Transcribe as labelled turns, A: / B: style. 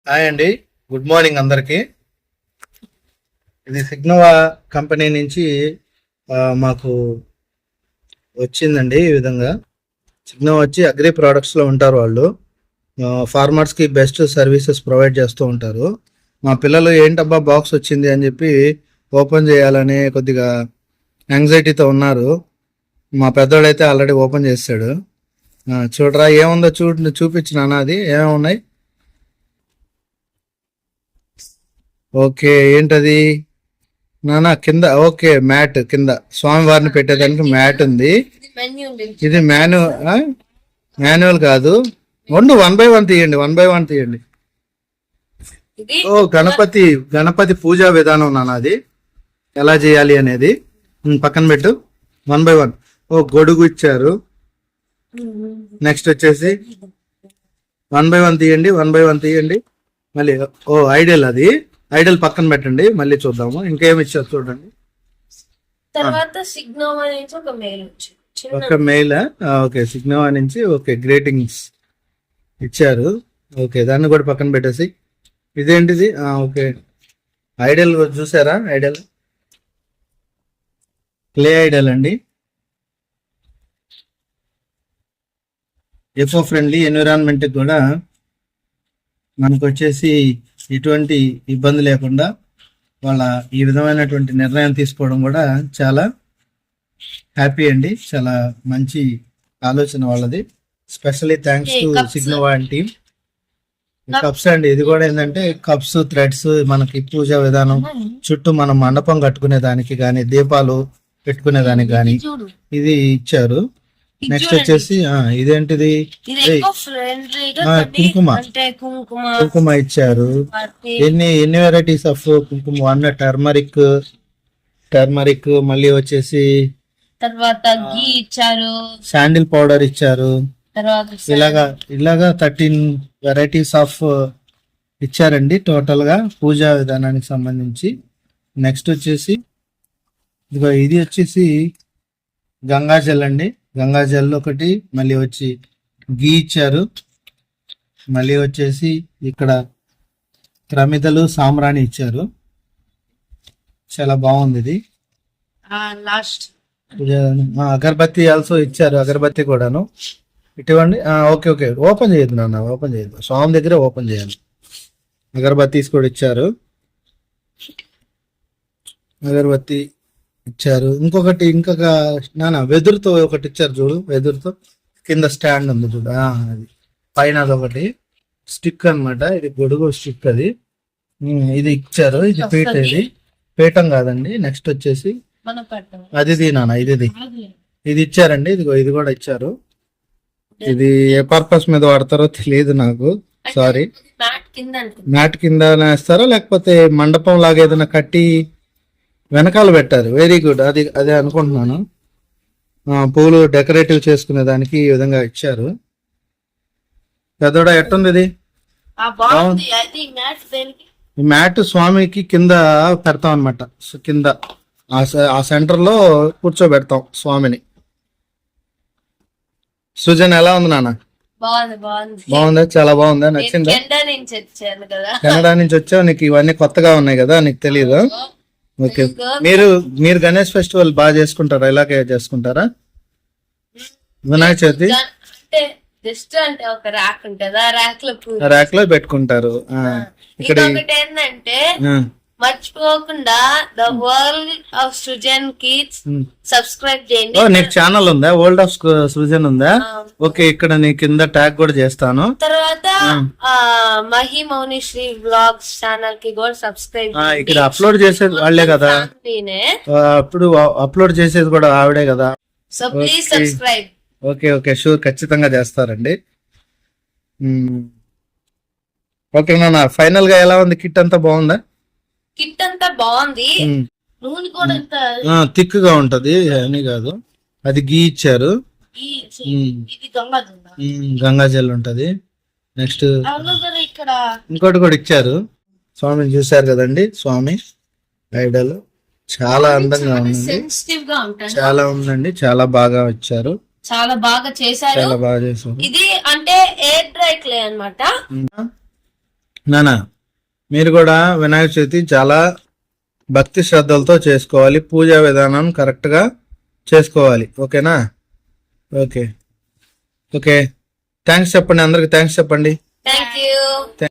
A: Hi అండి, good morning అందరికి. ఇది సిగ్నోవా కంపెనీ నుంచి మాకు వచ్చిందండి. ఈ విధంగా సిగ్నోవా వచ్చి అగ్రి ప్రోడక్ట్స్లో ఉంటారు. వాళ్ళు ఫార్మర్స్కి బెస్ట్ సర్వీసెస్ ప్రొవైడ్ చేస్తూ ఉంటారు. మా పిల్లలు ఏంటబ్బా బాక్స్ వచ్చింది అని చెప్పి ఓపెన్ చేయాలని కొద్దిగా యాంగ్జైటీతో ఉన్నారు. మా పెద్దోడైతే ఆల్రెడీ ఓపెన్ చేశాడు. చూడరా ఏముందో చూపించిన అది ఏమేమి ఉన్నాయి. ఓకే, ఏంటది నానా? కింద ఓకే, మ్యాట్ కింద స్వామివారిని పెట్టేదానికి మ్యాట్ ఉంది. ఇది మాన్యువల్ కాదు. 1 by 1 తీయండి, 1 by 1 తీయండి. ఓ గణపతి పూజా విధానం నాన్న, అది ఎలా చేయాలి అనేది పక్కన పెట్టు. 1 by 1. ఓ గొడుగు ఇచ్చారు. నెక్స్ట్ వచ్చేసి 1 by 1 తీయండి, 1 by 1 తీయండి. మళ్ళీ ఓ ఐడియల్, అది ఐడియల్ పక్కన పెట్టండి. మళ్ళీ చూద్దాము ఇంకేమి ఇచ్చారు చూడండి.
B: తర్వాత సిగ్నోవా నుంచి ఒక
A: మెయిల్. ఓకే, సిగ్నోవా నుంచి ఓకే గ్రేటింగ్స్ ఇచ్చారు. ఓకే, దాన్ని కూడా పక్కన పెట్టేసి ఇదేంటిది? ఓకే, ఐడియల్ చూసారా? ఐడియల్ క్లే ఐడియల్ అండి. ఎకో ఫ్రెండ్లీ ఎన్విరాన్మెంట్ కూడా మనకు వచ్చేసి ఎటువంటి ఇబ్బంది లేకుండా వాళ్ళ ఈ విధమైనటువంటి నిర్ణయం తీసుకోవడం కూడా చాలా హ్యాపీ అండి. చాలా మంచి ఆలోచన వాళ్ళది. Specially thanks to Signova and team. Cups అండి, ఇది కూడా ఏంటంటే కప్స్, థ్రెడ్స్, మనకి పూజా విధానం చుట్టూ మనం మండపం కట్టుకునే దానికి కానీ, దీపాలు పెట్టుకునే దానికి కానీ ఇది ఇచ్చారు. నెక్స్ట్ వచ్చేసి ఇదేంటిది? కుంకుమ ఇచ్చారు. ఎన్ని వెరైటీస్ ఆఫ్ కుంకుమ? 1 టర్మరిక్, మళ్ళీ వచ్చేసి
B: తర్వాత ఘీ ఇచ్చారు,
A: శాండిల్ పౌడర్ ఇచ్చారు. ఇలాగా 13 వెరైటీస్ ఆఫ్ ఇచ్చారండి టోటల్ గా పూజా విధానానికి సంబంధించి. నెక్స్ట్ వచ్చేసి ఇది వచ్చేసి గంగాజల్ అండి. గంగాజల్ ఒకటి, మళ్ళీ వచ్చి గీ ఇచ్చారు. మళ్ళీ వచ్చేసి ఇక్కడ ప్రమిదలు, సాంబ్రాణి ఇచ్చారు. చాలా బాగుంది ఇది. అగరబత్తి ఆల్సో ఇచ్చారు, అగరబత్తి కూడాను. ఇటువంటి ఓకే ఓపెన్ చేయదు నాన్న, ఓపెన్ చేయదు. స్వామి దగ్గర ఓపెన్ చేయాలి. అగరబత్తీస్ కూడా ఇచ్చారు, అగరబత్తి ఇచ్చారు. ఇంకొక నాన్న వెదురుతో ఒకటి ఇచ్చారు చూడు. వెదురుతో కింద స్టాండ్ ఉంది చూడు, అది పైన అదొకటి స్టిక్ అనమాట. ఇది గొడుగు స్టిక్. అది ఇది ఇచ్చారు. ఇది పీట, ఇది పీఠం కాదండి. నెక్స్ట్ వచ్చేసి అది నాన్న, ఇది ఇచ్చారండి. ఇది కూడా ఇచ్చారు. ఇది ఏ పర్పస్ మీద వాడతారో తెలియదు నాకు, సారీ. మ్యాట్ కింద వేస్తారా లేకపోతే మండపం లాగా ఏదైనా కట్టి వెనకాల పెట్టారు. వెరీ గుడ్, అదే అనుకుంటున్నాను. పూలు డెకరేటివ్ చేసుకునే దానికి ఈ విధంగా ఇచ్చారు. పెద్దోడా ఎట్టుంది ఇది? ఈ మ్యాట్ స్వామికి కింద పెడతాం అనమాట. కింద ఆ సెంటర్ లో కూర్చోబెడతాం స్వామిని. సృజన్ ఎలా ఉంది నాన్న? బాగుందా? చాలా బాగుందా? నచ్చిందా? కెనడా నుంచి వచ్చావు, నీకు ఇవన్నీ కొత్తగా ఉన్నాయి కదా, నీకు తెలియదు. ఓకే, మీరు గణేష్ ఫెస్టివల్ బాగా చేసుకుంటారా? ఇలాగే చేసుకుంటారా? వినాయక చవితి ర్యాక్ లో పెట్టుకుంటారు. ఇక్కడ
B: ఏంటంటే మర్చిపోకుండా the world of Srujan kids subscribe చేయండి.
A: నీకు ఛానల్ ఉందా? వరల్డ్ ఆఫ్ సృజన్ ఉందా? ఓకే, ఇక్కడ నీ కింద ట్యాగ్ కూడా చేస్తాను.
B: తర్వాత మహి మౌనిశ్రీ వ్లాగ్స్ ఛానల్ కి కూడా సబ్స్క్రైబ్.
A: ఇక్కడ అప్లోడ్ చేసేది వాళ్ళే కదా, అప్పుడు అప్లోడ్ చేసేది కూడా ఆవిడే కదా.
B: So please subscribe.
A: Okay sure, ఖచ్చితంగా చేస్తారండి. ఓకే నాన్న, ఫైనల్ గా ఎలా ఉంది? కిట్ అంతా బాగుందా?
B: కిట్ అంతా బాగుంది. నూనె కూడా
A: థిక్ గా ఉంటది అని కాదు. అది గీ ఇచ్చారు. గంగాజల్ ఉంటది. నెక్స్ట్
B: ఇక్కడ
A: ఇంకోటి కూడా ఇచ్చారు. స్వామిని చూసారు కదండి, స్వామి ఐడల్ చాలా అందంగా ఉంది. చాలా ఉందండి, చాలా బాగా ఇచ్చారు.
B: చాలా బాగా చేశారు.
A: చాలా బాగా చేశారు.
B: ఇది అంటే ఎయిర్ డ్రై క్లే అన్నమాట.
A: నానా మీరు కూడా వినాయక చవితి చాలా భక్తి శ్రద్ధలతో చేసుకోవాలి. పూజా విధానం కరెక్ట్గా చేసుకోవాలి. ఓకేనా? ఓకే ఓకే థ్యాంక్స్ చెప్పండి, అందరికి థ్యాంక్స్ చెప్పండి.
B: Thank you.